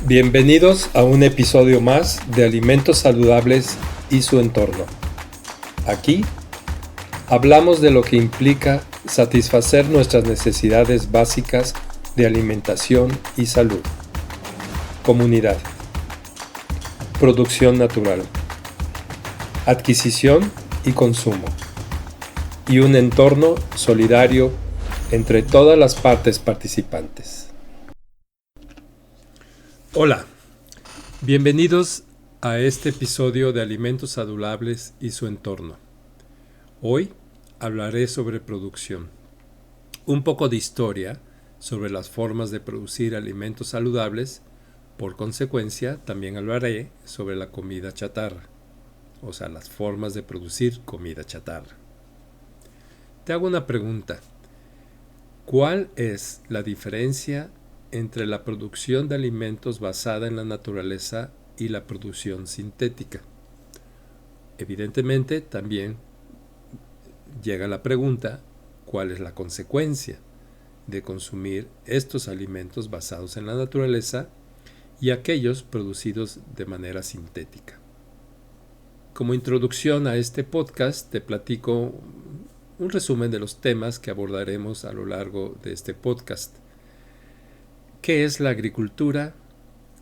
Bienvenidos a un episodio más de Alimentos Saludables y su entorno. Aquí hablamos de lo que implica satisfacer nuestras necesidades básicas de alimentación y salud. Comunidad. Producción natural. Adquisición y consumo. Y un entorno solidario entre todas las partes participantes. Hola, bienvenidos a este episodio de Alimentos Saludables y su entorno. Hoy hablaré sobre producción, un poco de historia sobre las formas de producir alimentos saludables. Por consecuencia, también hablaré sobre la comida chatarra, o sea, las formas de producir comida chatarra. Te hago una pregunta. ¿Cuál es la diferencia entre la producción de alimentos basada en la naturaleza y la producción sintética? Evidentemente, también llega la pregunta, ¿cuál es la consecuencia de consumir estos alimentos basados en la naturaleza y aquellos producidos de manera sintética? Como introducción a este podcast, te platico un resumen de los temas que abordaremos a lo largo de este podcast. ¿Qué es la agricultura?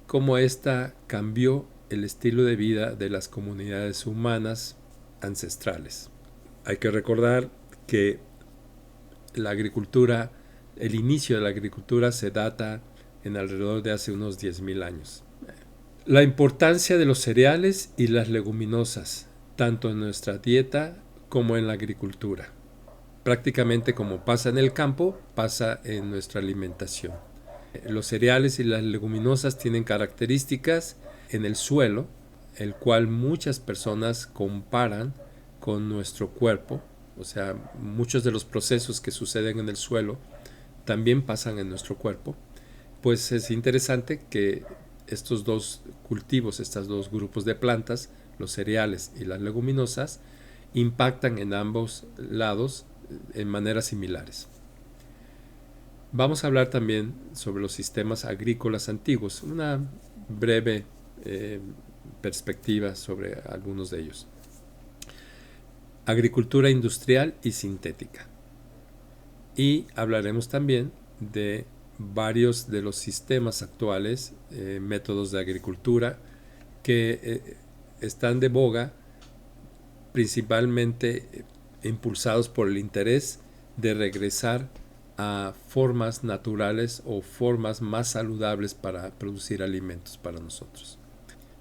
¿Cómo ésta cambió el estilo de vida de las comunidades humanas ancestrales? Hay que recordar que la agricultura, el inicio de la agricultura se data en alrededor de hace unos 10,000 años. La importancia de los cereales y las leguminosas, tanto en nuestra dieta como en la agricultura. Prácticamente como pasa en el campo, pasa en nuestra alimentación. Los cereales y las leguminosas tienen características en el suelo, el cual muchas personas comparan con nuestro cuerpo. O sea, muchos de los procesos que suceden en el suelo también pasan en nuestro cuerpo. Pues es interesante que estos dos cultivos, estos dos grupos de plantas, los cereales y las leguminosas, impactan en ambos lados en maneras similares. Vamos a hablar también sobre los sistemas agrícolas antiguos, una breve perspectiva sobre algunos de ellos. Agricultura industrial y sintética. Y hablaremos también de varios de los sistemas actuales, métodos de agricultura que están de boga, principalmente impulsados por el interés de regresar a formas naturales o formas más saludables para producir alimentos para nosotros.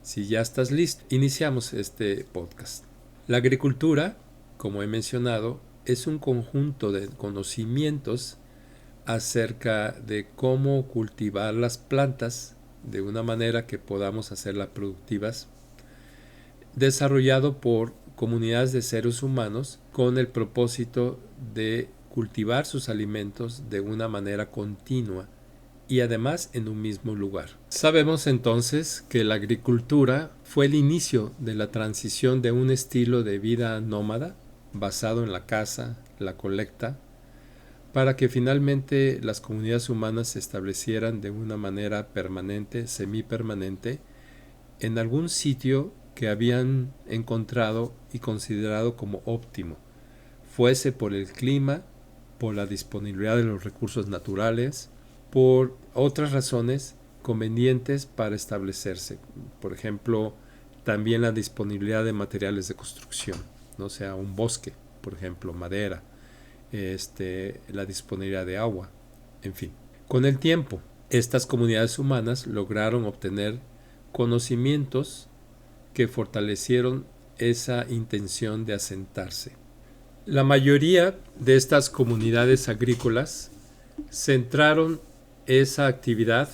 Si ya estás listo, iniciamos este podcast. La agricultura, como he mencionado, es un conjunto de conocimientos acerca de cómo cultivar las plantas de una manera que podamos hacerlas productivas, desarrollado por comunidades de seres humanos con el propósito de cultivar sus alimentos de una manera continua y además en un mismo lugar. Sabemos entonces que la agricultura fue el inicio de la transición de un estilo de vida nómada basado en la caza, la colecta, para que finalmente las comunidades humanas se establecieran de una manera permanente, semipermanente, en algún sitio que habían encontrado y considerado como óptimo, fuese por el clima, por la disponibilidad de los recursos naturales, por otras razones convenientes para establecerse. Por ejemplo, también la disponibilidad de materiales de construcción, ¿no? O sea, un bosque, por ejemplo, madera, la disponibilidad de agua, en fin. Con el tiempo, estas comunidades humanas lograron obtener conocimientos que fortalecieron esa intención de asentarse. La mayoría de estas comunidades agrícolas centraron esa actividad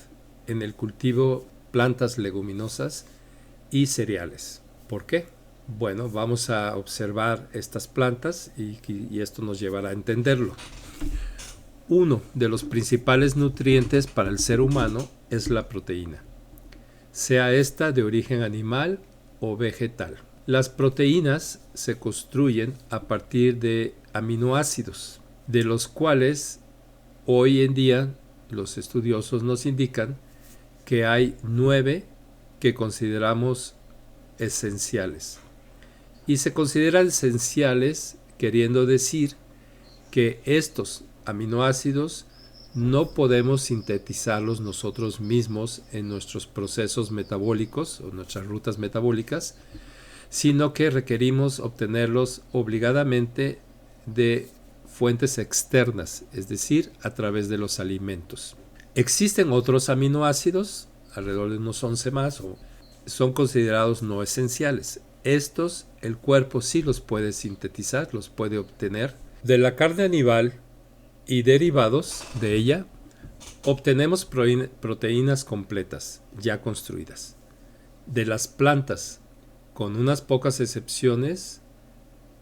en el cultivo de plantas leguminosas y cereales. ¿Por qué? Bueno, vamos a observar estas plantas y esto nos llevará a entenderlo. Uno de los principales nutrientes para el ser humano es la proteína, sea esta de origen animal o vegetal. Las proteínas se construyen a partir de aminoácidos, de los cuales hoy en día los estudiosos nos indican que hay 9 que consideramos esenciales. Y se consideran esenciales queriendo decir que estos aminoácidos no podemos sintetizarlos nosotros mismos en nuestros procesos metabólicos o nuestras rutas metabólicas, sino que requerimos obtenerlos obligadamente de fuentes externas, es decir, a través de los alimentos. Existen otros aminoácidos, alrededor de unos 11 más, son considerados no esenciales. Estos, el cuerpo sí los puede sintetizar, los puede obtener. De la carne animal y derivados de ella, obtenemos proteínas completas, ya construidas. De las plantas, con unas pocas excepciones,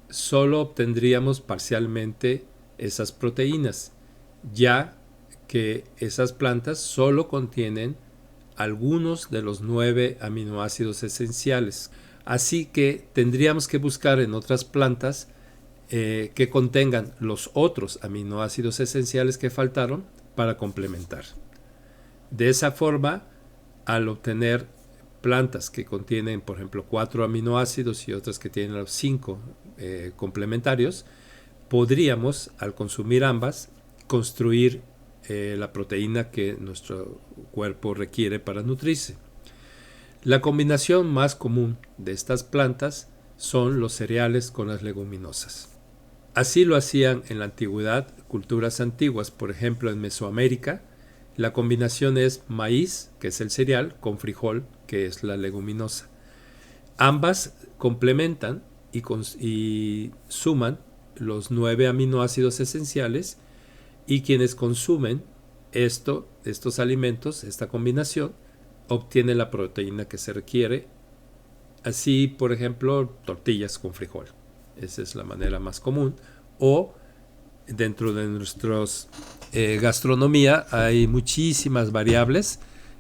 solo obtendríamos parcialmente esas proteínas, ya que esas plantas solo contienen algunos de los 9 aminoácidos esenciales. Así que tendríamos que buscar en otras plantas que contengan los otros aminoácidos esenciales que faltaron para complementar. De esa forma, al obtener plantas que contienen, por ejemplo, 4 aminoácidos y otras que tienen los 5 complementarios, podríamos, al consumir ambas, construir la proteína que nuestro cuerpo requiere para nutrirse. La combinación más común de estas plantas son los cereales con las leguminosas. Así lo hacían en la antigüedad culturas antiguas, por ejemplo en Mesoamérica. La combinación es maíz, que es el cereal, con frijol, que es la leguminosa. Ambas complementan y suman los 9 aminoácidos esenciales, y quienes consumen estos alimentos, esta combinación, obtienen la proteína que se requiere. Así, por ejemplo, tortillas con frijol. Esa es la manera más común. O dentro de nuestra gastronomía hay muchísimas variables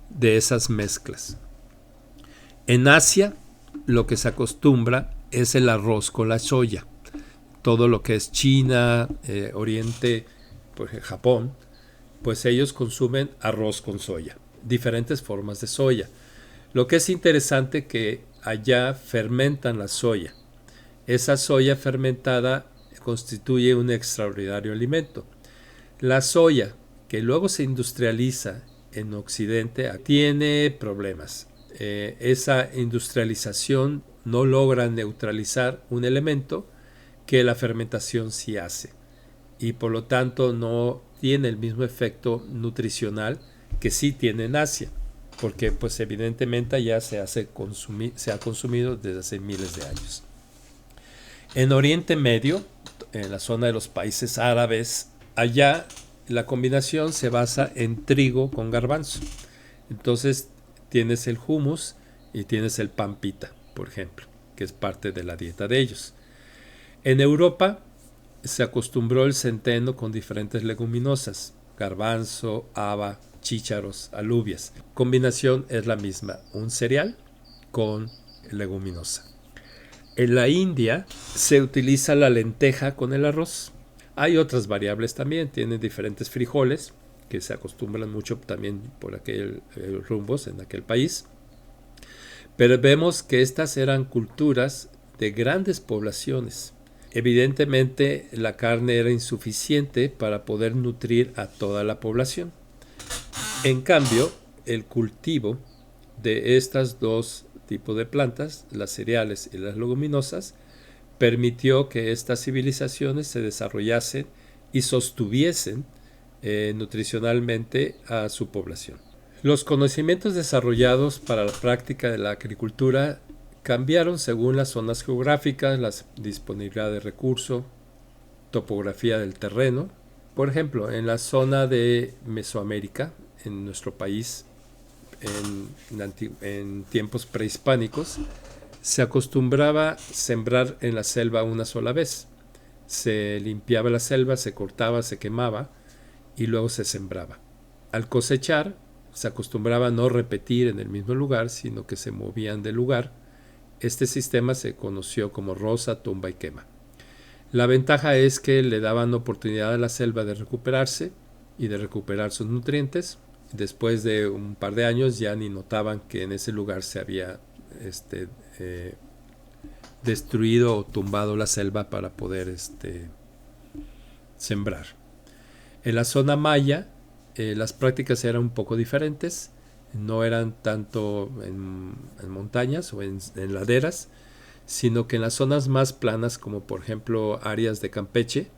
de esas mezclas. En Asia, lo que se acostumbra es el arroz con la soya. Todo lo que es China, Oriente, por ejemplo, Japón, pues ellos consumen arroz con soya, diferentes formas de soya. Lo que es interesante que allá fermentan la soya. Esa soya fermentada constituye un extraordinario alimento. La soya, que luego se industrializa en Occidente, tiene problemas. Esa industrialización no logra neutralizar un elemento que la fermentación sí hace, y por lo tanto no tiene el mismo efecto nutricional que sí tiene en Asia, porque pues evidentemente ya se ha consumido desde hace miles de años. En Oriente Medio, en la zona de los países árabes, allá la combinación se basa en trigo con garbanzo. Entonces tienes el hummus y tienes el pan pita, por ejemplo, que es parte de la dieta de ellos. En Europa se acostumbró el centeno con diferentes leguminosas, garbanzo, haba, chícharos, alubias. Combinación es la misma, un cereal con leguminosa. En la India se utiliza la lenteja con el arroz. Hay otras variables también, tienen diferentes frijoles que se acostumbran mucho también por aquellos rumbos en aquel país. Pero vemos que estas eran culturas de grandes poblaciones. Evidentemente la carne era insuficiente para poder nutrir a toda la población. En cambio, el cultivo de estas dos tipos de plantas, las cereales y las leguminosas, permitió que estas civilizaciones se desarrollasen y sostuviesen nutricionalmente a su población. Los conocimientos desarrollados para la práctica de la agricultura cambiaron según las zonas geográficas, la disponibilidad de recursos, topografía del terreno. Por ejemplo, en la zona de Mesoamérica, en nuestro país, en tiempos prehispánicos, se acostumbraba sembrar en la selva una sola vez. Se limpiaba la selva, se cortaba, se quemaba y luego se sembraba. Al cosechar, se acostumbraba a no repetir en el mismo lugar, sino que se movían de lugar. Este sistema se conoció como roza, tumba y quema. La ventaja es que le daban oportunidad a la selva de recuperarse y de recuperar sus nutrientes, después de un par de años ya ni notaban que en ese lugar se había destruido o tumbado la selva para poder sembrar. En la zona maya las prácticas eran un poco diferentes, no eran tanto en montañas o en laderas, sino que en las zonas más planas, como por ejemplo áreas de Campeche,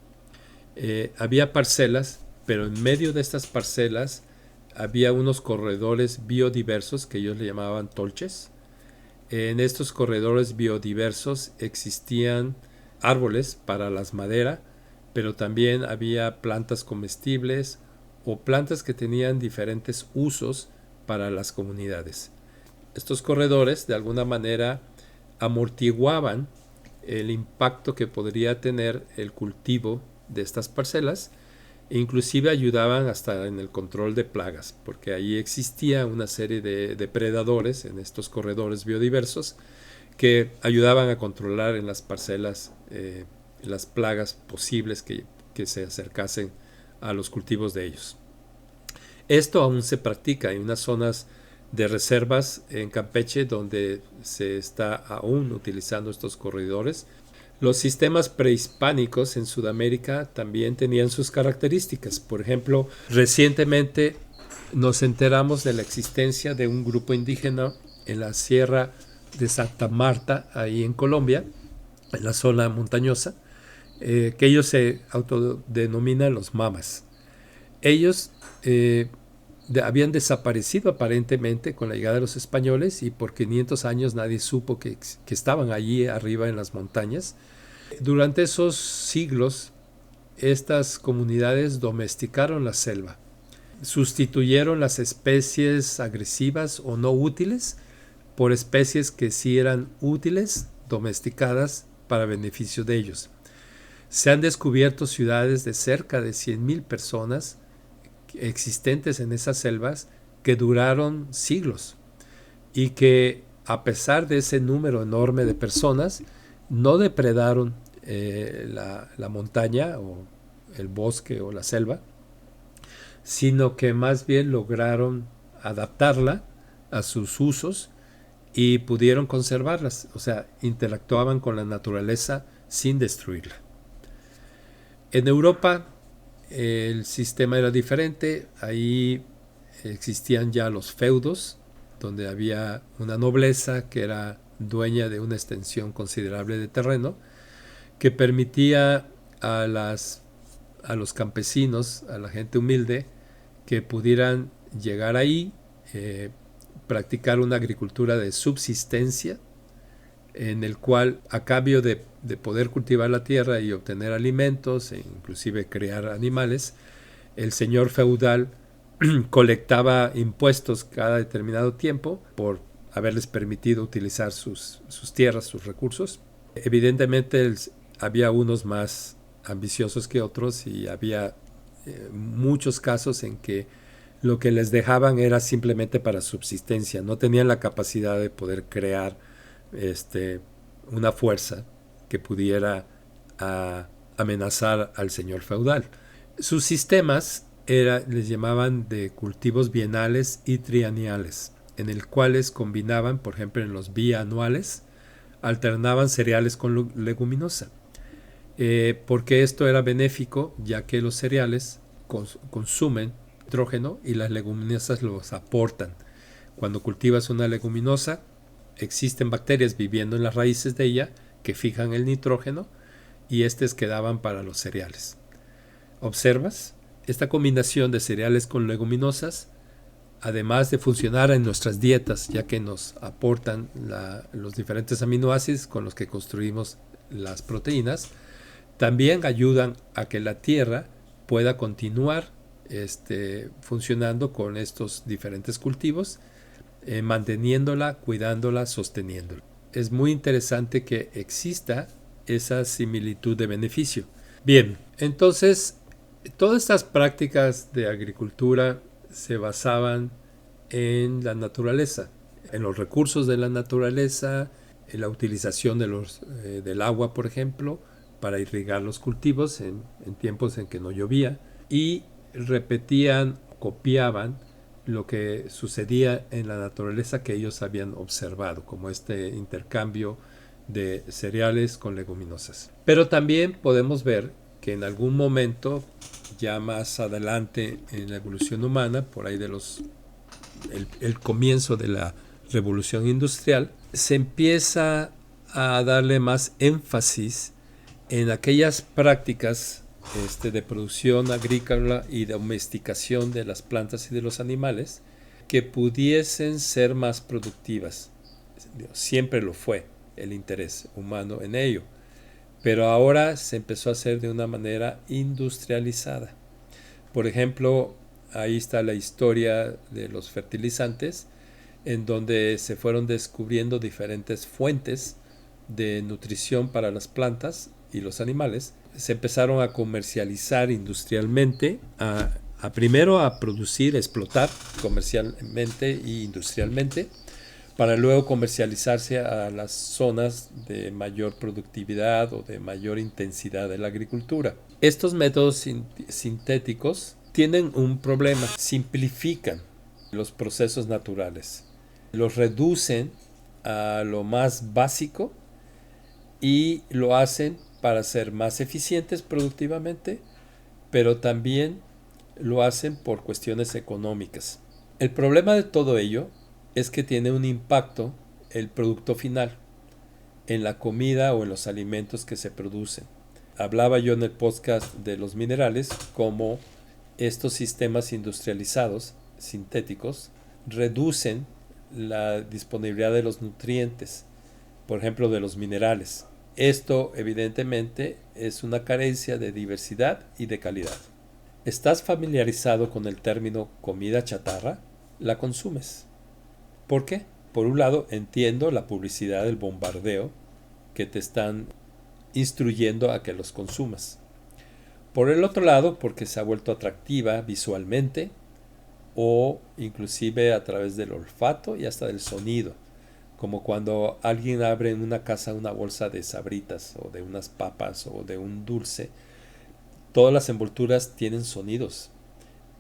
había parcelas, pero en medio de estas parcelas había unos corredores biodiversos que ellos le llamaban tolches. En estos corredores biodiversos existían árboles para las maderas, pero también había plantas comestibles o plantas que tenían diferentes usos para las comunidades. Estos corredores de alguna manera amortiguaban el impacto que podría tener el cultivo de estas parcelas e inclusive ayudaban hasta en el control de plagas, porque ahí existía una serie de depredadores en estos corredores biodiversos que ayudaban a controlar en las parcelas las plagas posibles que se acercasen a los cultivos de ellos. Esto aún se practica en unas zonas de reservas en Campeche donde se está aún utilizando estos corredores. Los sistemas prehispánicos en Sudamérica también tenían sus características. Por ejemplo, recientemente nos enteramos de la existencia de un grupo indígena en la Sierra de Santa Marta, ahí en Colombia, en la zona montañosa, que ellos se autodenominan los mamas. Ellos habían desaparecido aparentemente con la llegada de los españoles y por 500 años nadie supo que estaban allí arriba en las montañas. Durante esos siglos, estas comunidades domesticaron la selva, sustituyeron las especies agresivas o no útiles por especies que sí eran útiles, domesticadas para beneficio de ellos. Se han descubierto ciudades de cerca de 100,000 personas existentes en esas selvas que duraron siglos y que a pesar de ese número enorme de personas no depredaron la montaña o el bosque o la selva, sino que más bien lograron adaptarla a sus usos y pudieron conservarlas, o sea, interactuaban con la naturaleza sin destruirla. En Europa el sistema era diferente, ahí existían ya los feudos, donde había una nobleza que era dueña de una extensión considerable de terreno, que permitía a los campesinos, a la gente humilde, que pudieran llegar ahí, practicar una agricultura de subsistencia, en el cual a cambio de poder cultivar la tierra y obtener alimentos e inclusive crear animales, el señor feudal colectaba impuestos cada determinado tiempo por haberles permitido utilizar sus tierras, sus recursos. Evidentemente había unos más ambiciosos que otros y había muchos casos en que lo que les dejaban era simplemente para subsistencia, no tenían la capacidad de poder crear una fuerza que pudiera amenazar al señor feudal. Sus sistemas les llamaban de cultivos bienales y trienales, en el cuales combinaban, por ejemplo, en los bianuales, alternaban cereales con leguminosa, porque esto era benéfico, ya que los cereales consumen nitrógeno y las leguminosas los aportan. Cuando cultivas una leguminosa, existen bacterias viviendo en las raíces de ella que fijan el nitrógeno y estos quedaban para los cereales. ¿Observas? Esta combinación de cereales con leguminosas, además de funcionar en nuestras dietas, ya que nos aportan los diferentes aminoácidos con los que construimos las proteínas, también ayudan a que la tierra pueda continuar funcionando con estos diferentes cultivos, manteniéndola, cuidándola, sosteniéndola. Es muy interesante que exista esa similitud de beneficio. Bien, entonces todas estas prácticas de agricultura se basaban en la naturaleza, en los recursos de la naturaleza, en la utilización del agua, por ejemplo, para irrigar los cultivos en tiempos en que no llovía, y repetían, copiaban lo que sucedía en la naturaleza que ellos habían observado, como este intercambio de cereales con leguminosas. Pero también podemos ver que en algún momento, ya más adelante en la evolución humana, por ahí de el comienzo de la revolución industrial, se empieza a darle más énfasis en aquellas prácticas de producción agrícola y domesticación de las plantas y de los animales que pudiesen ser más productivas. Siempre lo fue el interés humano en ello, pero ahora se empezó a hacer de una manera industrializada. Por ejemplo, ahí está la historia de los fertilizantes, en donde se fueron descubriendo diferentes fuentes de nutrición para las plantas y los animales. Se empezaron a comercializar industrialmente, primero a producir, explotar comercialmente e industrialmente, para luego comercializarse a las zonas de mayor productividad o de mayor intensidad de la agricultura. Estos métodos sintéticos tienen un problema: simplifican los procesos naturales, los reducen a lo más básico y lo hacen para ser más eficientes productivamente, pero también lo hacen por cuestiones económicas. El problema de todo ello es que tiene un impacto el producto final en la comida o en los alimentos que se producen. Hablaba yo en el podcast de los minerales, cómo estos sistemas industrializados sintéticos reducen la disponibilidad de los nutrientes, por ejemplo de los minerales. Esto evidentemente es una carencia de diversidad y de calidad. ¿Estás familiarizado con el término comida chatarra? La consumes. ¿Por qué? Por un lado, entiendo la publicidad del bombardeo que te están instruyendo a que los consumas. Por el otro lado, porque se ha vuelto atractiva visualmente o inclusive a través del olfato y hasta del sonido, como cuando alguien abre en una casa una bolsa de sabritas o de unas papas o de un dulce. Todas las envolturas tienen sonidos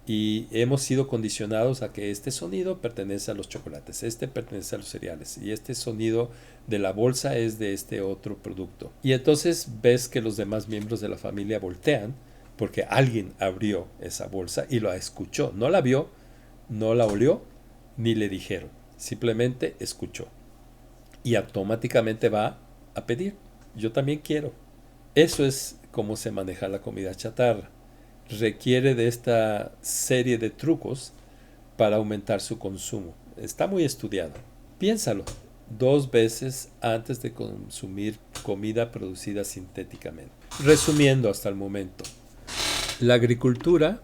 y hemos sido condicionados a que este sonido pertenece a los chocolates, este pertenece a los cereales y este sonido de la bolsa es de este otro producto. Y entonces ves que los demás miembros de la familia voltean porque alguien abrió esa bolsa y la escuchó. No la vio, no la olió, ni le dijeron. Simplemente escuchó. Y automáticamente va a pedir. Yo también quiero. Eso es cómo se maneja la comida chatarra. Requiere de esta serie de trucos para aumentar su consumo. Está muy estudiado. Piénsalo 2 veces antes de consumir comida producida sintéticamente. Resumiendo hasta el momento, la agricultura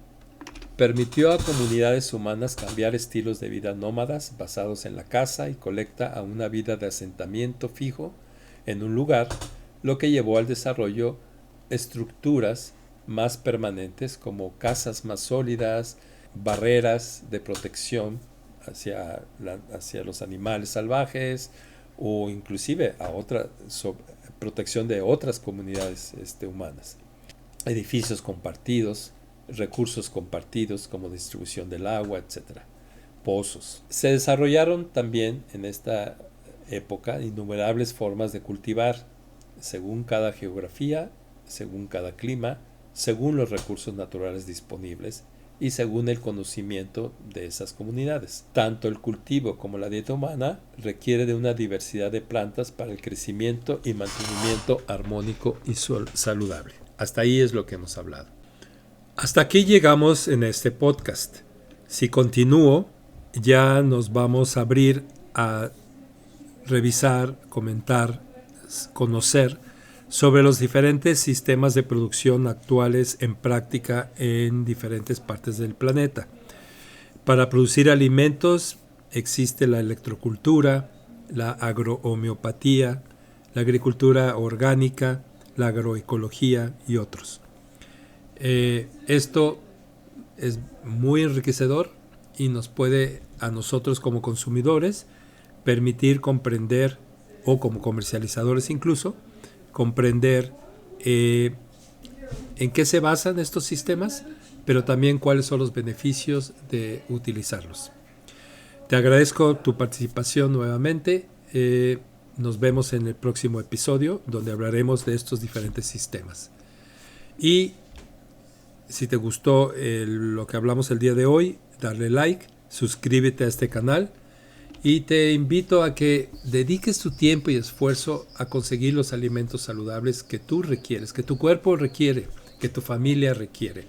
permitió a comunidades humanas cambiar estilos de vida nómadas basados en la caza y colecta a una vida de asentamiento fijo en un lugar, lo que llevó al desarrollo de estructuras más permanentes como casas más sólidas, barreras de protección hacia los animales salvajes o inclusive a protección de otras comunidades humanas. Edificios compartidos, recursos compartidos como distribución del agua, etc. Pozos. Se desarrollaron también en esta época innumerables formas de cultivar según cada geografía, según cada clima, según los recursos naturales disponibles y según el conocimiento de esas comunidades. Tanto el cultivo como la dieta humana requiere de una diversidad de plantas para el crecimiento y mantenimiento armónico y saludable. Hasta ahí es lo que hemos hablado. Hasta aquí llegamos en este podcast. Si continúo, ya nos vamos a abrir a revisar, comentar, conocer sobre los diferentes sistemas de producción actuales en práctica en diferentes partes del planeta. Para producir alimentos existe la electrocultura, la agrohomeopatía, la agricultura orgánica, la agroecología y otros. Esto es muy enriquecedor y nos puede a nosotros como consumidores permitir comprender, o como comercializadores incluso, comprender en qué se basan estos sistemas pero también cuáles son los beneficios de utilizarlos. Te agradezco tu participación nuevamente. Nos vemos en el próximo episodio donde hablaremos de estos diferentes sistemas. Y si te gustó lo que hablamos el día de hoy, darle like, suscríbete a este canal y te invito a que dediques tu tiempo y esfuerzo a conseguir los alimentos saludables que tú requieres, que tu cuerpo requiere, que tu familia requiere.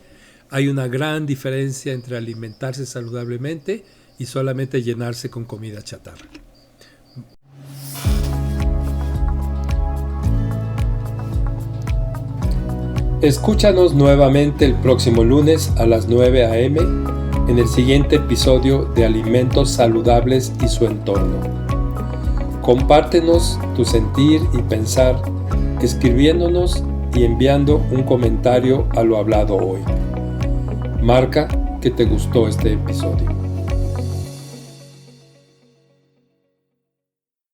Hay una gran diferencia entre alimentarse saludablemente y solamente llenarse con comida chatarra. Escúchanos nuevamente el próximo lunes a las 9 a.m. en el siguiente episodio de Alimentos Saludables y su entorno. Compártenos tu sentir y pensar escribiéndonos y enviando un comentario a lo hablado hoy. Marca que te gustó este episodio.